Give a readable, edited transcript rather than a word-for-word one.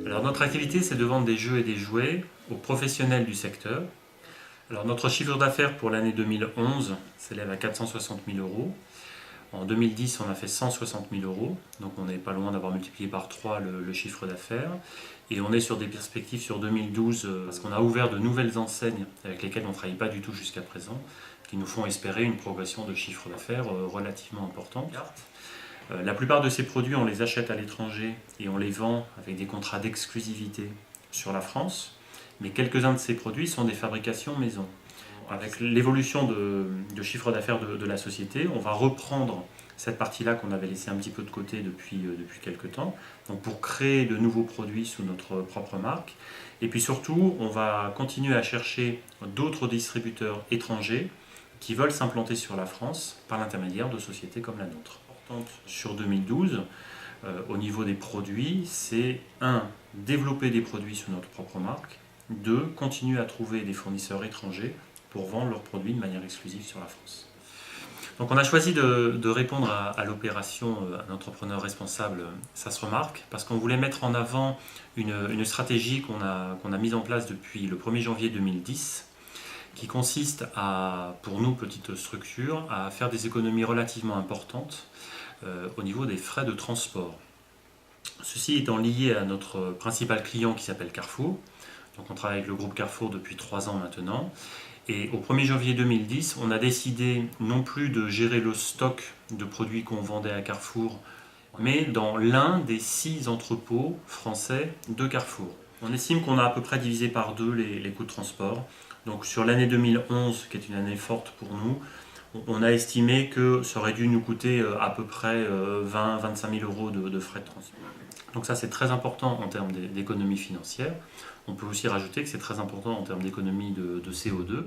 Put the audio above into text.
Alors notre activité, c'est de vendre des jeux et des jouets aux professionnels du secteur. Alors notre chiffre d'affaires pour l'année 2011 s'élève à 460 000 euros. En 2010, on a fait 160 000 euros, donc on n'est pas loin d'avoir multiplié par 3 le chiffre d'affaires. Et on est sur des perspectives sur 2012, parce qu'on a ouvert de nouvelles enseignes avec lesquelles on ne travaille pas du tout jusqu'à présent, qui nous font espérer une progression de chiffre d'affaires relativement importante. La plupart de ces produits, on les achète à l'étranger et on les vend avec des contrats d'exclusivité sur la France, mais quelques-uns de ces produits sont des fabrications maison. Avec l'évolution de chiffre d'affaires de la société, on va reprendre cette partie-là qu'on avait laissée un petit peu de côté depuis quelques temps, donc pour créer de nouveaux produits sous notre propre marque. Et puis surtout, on va continuer à chercher d'autres distributeurs étrangers qui veulent s'implanter sur la France par l'intermédiaire de sociétés comme la nôtre. Sur 2012, au niveau des produits, c'est 1. Développer des produits sous notre propre marque, 2. Continuer à trouver des fournisseurs étrangers pour vendre leurs produits de manière exclusive sur la France. Donc on a choisi de répondre à l'opération Un entrepreneur responsable, ça se remarque, parce qu'on voulait mettre en avant une stratégie qu'on a mise en place depuis le 1er janvier 2010, qui consiste à, pour nous, petite structure, à faire des économies relativement importantes au niveau des frais de transport. Ceci étant lié à notre principal client qui s'appelle Carrefour. Donc on travaille avec le groupe Carrefour depuis 3 ans maintenant. Et au 1er janvier 2010, on a décidé non plus de gérer le stock de produits qu'on vendait à Carrefour, mais dans l'un des 6 entrepôts français de Carrefour. On estime qu'on a à peu près divisé par 2 les coûts de transport. Donc sur l'année 2011, qui est une année forte pour nous, on a estimé que ça aurait dû nous coûter à peu près 20-25 000 euros de frais de transport. Donc ça, c'est très important en termes d'économie financière. On peut aussi rajouter que c'est très important en termes d'économie de CO2.